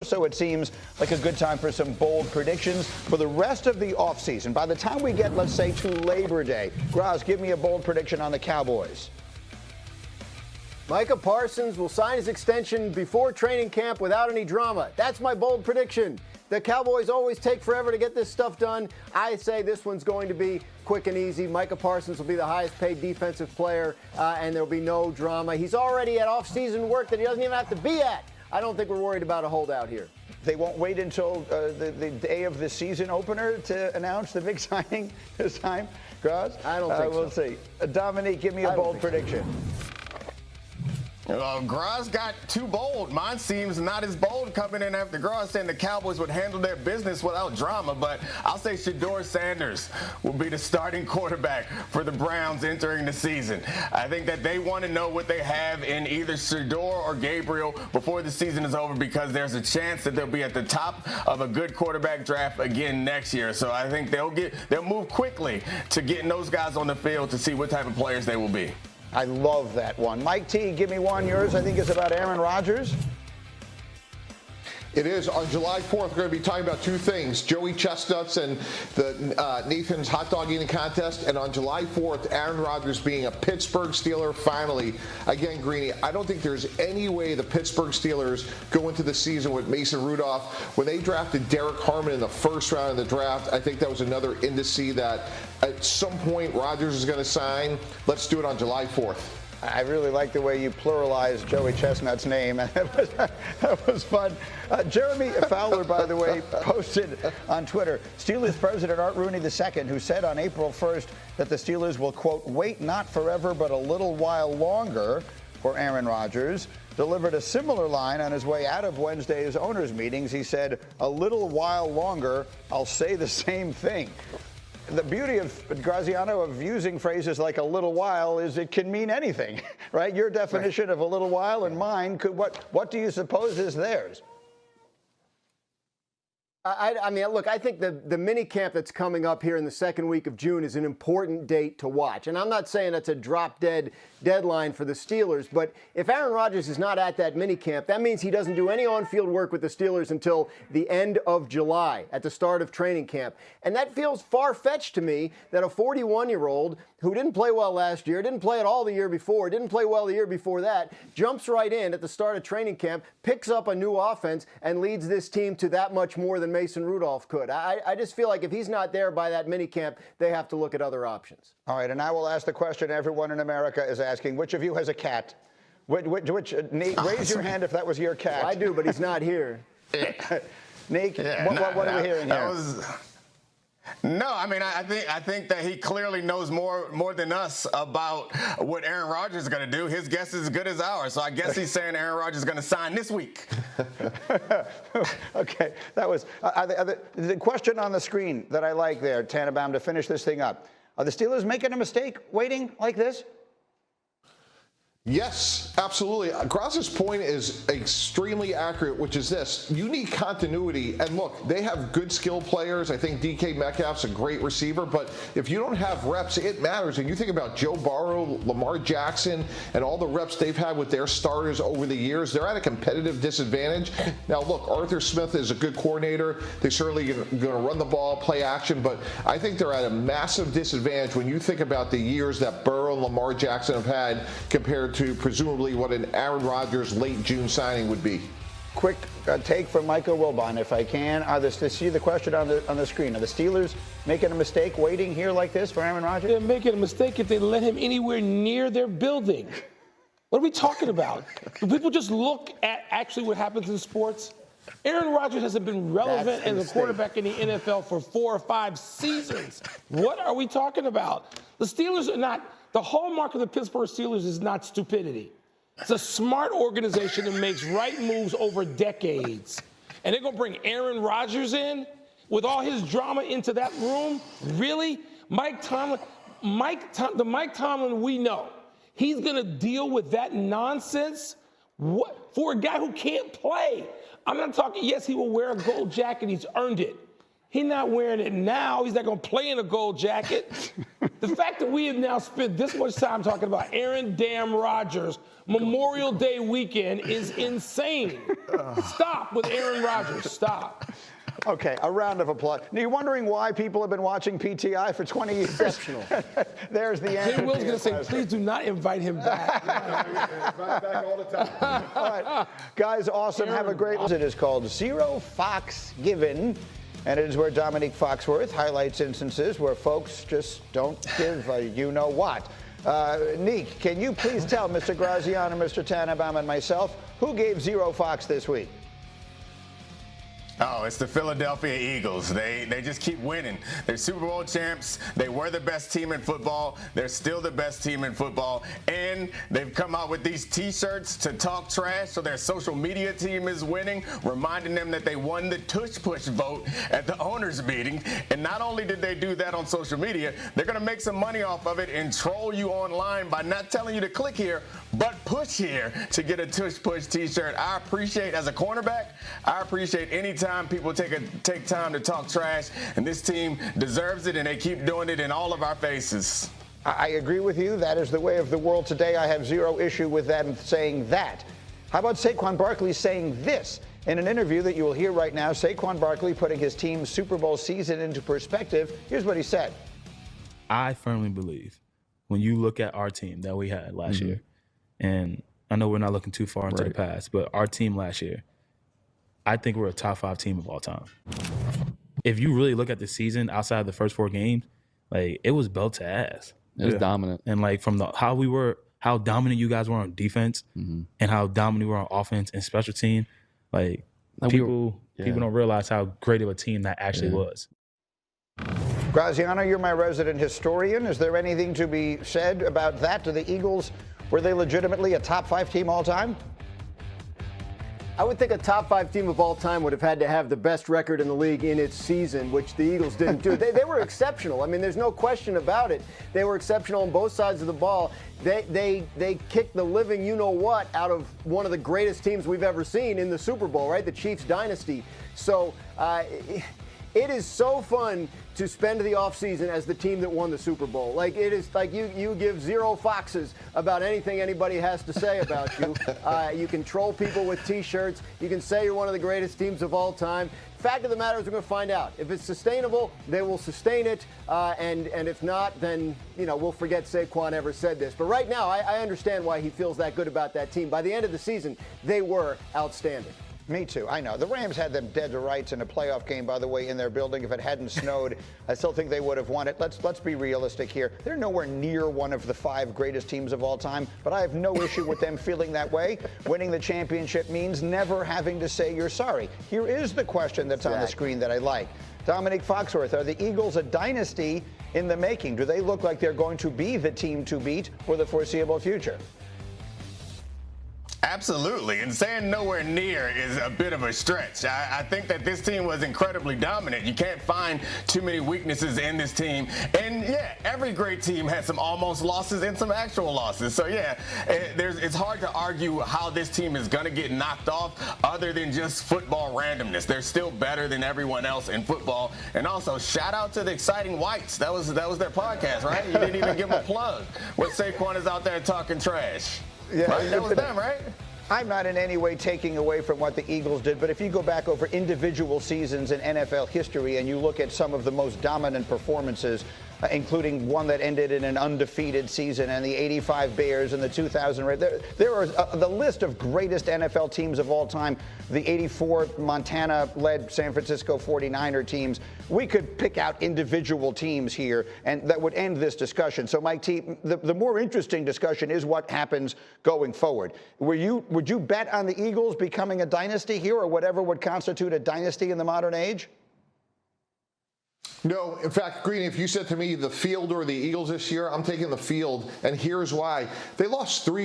so it seems like a good time for some bold predictions for the rest of the offseason. By the time we get, let's say, to Labor Day, Graz, give me a bold prediction on the Cowboys. Micah Parsons will sign his extension before training camp without any drama. That's my bold prediction. The Cowboys always take forever to get this stuff done. I say this one's going to be quick and easy. Micah Parsons will be the highest paid defensive player, and there'll be no drama. He's already at off-season work that he doesn't even have to be at. I don't think we're worried about a holdout here. They won't wait until the day of the season opener to announce the big signing this time, Graz? I don't think so. We'll see. Dominique, give me a bold prediction. Graz got too bold. Mine seems not as bold coming in after Graz saying the Cowboys would handle their business without drama, but I'll say Shedeur Sanders will be the starting quarterback for the Browns entering the season. I think that they want to know what they have in either Shedeur or Gabriel before the season is over, because there's a chance that they'll be at the top of a good quarterback draft again next year. So I think they'll move quickly to getting those guys on the field to see what type of players they will be. I love that one. Mike T, give me one. Yours, I think, is about Aaron Rodgers. It is. On July 4th, we're going to be talking about two things: Joey Chestnuts and the Nathan's hot dog eating contest. And on July 4th, Aaron Rodgers being a Pittsburgh Steeler finally. Again, Greeny, I don't think there's any way the Pittsburgh Steelers go into the season with Mason Rudolph. When they drafted Derek Harmon in the first round of the draft, I think that was another indice that at some point Rodgers is going to sign. Let's do it on July 4th. I really like the way you pluralized Joey Chestnut's name. That was fun. Jeremy Fowler, by the way, posted on Twitter, Steelers president Art Rooney II, who said on April 1st that the Steelers will, quote, wait not forever but a little while longer for Aaron Rodgers, delivered a similar line on his way out of Wednesday's owners' meetings. He said, a little while longer, I'll say the same thing. The beauty of Graziano of using phrases like a little while is it can mean anything, right? Your definition of a little while and mine could, what do you suppose is theirs? I mean, look, I think the mini camp that's coming up here in the second week of June is an important date to watch. And I'm not saying it's a drop-dead deadline for the Steelers, but if Aaron Rodgers is not at that mini camp, that means he doesn't do any on-field work with the Steelers until the end of July, at the start of training camp. And that feels far-fetched to me that a 41-year-old who didn't play well last year, didn't play at all the year before, didn't play well the year before that, jumps right in at the start of training camp, picks up a new offense, and leads this team to that much more than Mason Rudolph could. I just feel like if he's not there by that minicamp, they have to look at other options. All right, and I will ask the question everyone in America is asking, which of you has a cat? Nate, raise your hand if that was your cat. Well, I do, but he's not here. Nick, what are we hearing here? No, I mean, I think that he clearly knows more than us about what Aaron Rodgers is going to do. His guess is as good as ours. So I guess he's saying Aaron Rodgers is going to sign this week. Okay, that was the question on the screen that I like there, Tannenbaum, to finish this thing up. Are the Steelers making a mistake waiting like this? Yes, absolutely. Graz's point is extremely accurate, which is this. You need continuity. And look, they have good skill players. I think DK Metcalf's a great receiver. But if you don't have reps, it matters. And you think about Joe Burrow, Lamar Jackson, and all the reps they've had with their starters over the years, they're at a competitive disadvantage. Now, look, Arthur Smith is a good coordinator. They're certainly going to run the ball, play action. But I think they're at a massive disadvantage when you think about the years that Burrow and Lamar Jackson have had compared to presumably what an Aaron Rodgers late June signing would be. Quick take from Michael Wilbon, if I can. See the question on the screen. Are the Steelers making a mistake waiting here like this for Aaron Rodgers? They're making a mistake if they let him anywhere near their building. What are we talking about? Do people just look at actually what happens in sports? Aaron Rodgers hasn't been relevant as a quarterback in the NFL for 4 or 5 seasons. What are we talking about? The Steelers are not. The hallmark of the Pittsburgh Steelers is not stupidity. It's a smart organization that makes right moves over decades. And they're going to bring Aaron Rodgers in with all his drama into that room? Really? the Mike Tomlin we know, he's going to deal with that nonsense? What? For a guy who can't play. I'm not talking, yes, he will wear a gold jacket. He's earned it. He's not wearing it now. He's not going to play in a gold jacket. The fact that we have now spent this much time talking about Aaron Damn Rodgers Memorial Day weekend is insane. Stop with Aaron Rodgers. Stop. Okay, a round of applause. Now, you're wondering why people have been watching PTI for 20 years? Exceptional. There's the answer. Jay Will's going to say, please do not invite him back. Invite back all the time. All right, guys, awesome. Have a great. It is called Zero Fox Given, and it is where Dominique Foxworth highlights instances where folks just don't give a you-know-what. Neek, can you please tell Mr. Graziano, Mr. Tannenbaum, and myself who gave Zero Fox this week? Oh, it's the Philadelphia Eagles. They just keep winning. They're Super Bowl champs. They were the best team in football. They're still the best team in football. And they've come out with these T-shirts to talk trash, so their social media team is winning, reminding them that they won the tush-push vote at the owners' meeting. And not only did they do that on social media, they're going to make some money off of it and troll you online by not telling you to click here, but push here to get a tush-push T-shirt. I appreciate, as a cornerback, I appreciate any time people take time to talk trash, and this team deserves it, and they keep doing it in all of our faces. I agree with you. That is the way of the world today. I have zero issue with them saying that. How about Saquon Barkley saying this? In an interview that you will hear right now, Saquon Barkley putting his team's Super Bowl season into perspective. Here's what he said. I firmly believe when you look at our team that we had last year, and I know we're not looking too far into the past, but our team last year, I think we're a top 5 team of all time. If you really look at the season outside of the first 4 games, like, it was belt to ass. It was dominant. And like from how dominant you guys were on defense and how dominant we were on offense and special team, like people don't realize how great of a team that actually was. Graziano, you're my resident historian. Is there anything to be said about that? To the Eagles, were they legitimately a top 5 team all time? I would think a top 5 team of all time would have had to have the best record in the league in its season, which the Eagles didn't do. They were exceptional. I mean, there's no question about it. They were exceptional on both sides of the ball. They kicked the living you-know-what out of one of the greatest teams we've ever seen in the Super Bowl, right? The Chiefs dynasty. So it is so fun to spend the offseason as the team that won the Super Bowl. Like, it is like you give zero foxes about anything anybody has to say about you. You can troll people with T-shirts. You can say you're one of the greatest teams of all time. Fact of the matter is, we're going to find out. If it's sustainable, they will sustain it. And if not, then, we'll forget Saquon ever said this. But right now, I understand why he feels that good about that team. By the end of the season, they were outstanding. Me too. I know. The Rams had them dead to rights in a playoff game, by the way, in their building. If it hadn't snowed, I still think they would have won it. Let's be realistic here. They're nowhere near one of the 5 greatest teams of all time, but I have no issue with them feeling that way. Winning the championship means never having to say you're sorry. Here is the question that's on the screen that I like. Dominique Foxworth, are the Eagles a dynasty in the making? Do they look like they're going to be the team to beat for the foreseeable future? Absolutely, and saying nowhere near is a bit of a stretch. I think that this team was incredibly dominant. You can't find too many weaknesses in this team. And yeah, every great team has some almost losses and some actual losses. So yeah, it's hard to argue how this team is going to get knocked off other than just football randomness. They're still better than everyone else in football. And also, shout out to the Exciting Whites. That was their podcast, right? You didn't even give them a plug. Where Saquon is out there talking trash. Yeah, right? That was them, right? I'm not in any way taking away from what the Eagles did, but if you go back over individual seasons in NFL history and you look at some of the most dominant performances, including one that ended in an undefeated season, and the 85 Bears and the 2000 Ravens. There are the list of greatest NFL teams of all time, the 84 Montana-led San Francisco 49er teams. We could pick out individual teams here, and that would end this discussion. So, Mike T., the more interesting discussion is what happens going forward. Would you bet on the Eagles becoming a dynasty here, or whatever would constitute a dynasty in the modern age? No, in fact, Green, if you said to me the field or the Eagles this year, I'm taking the field, and here's why. They lost 3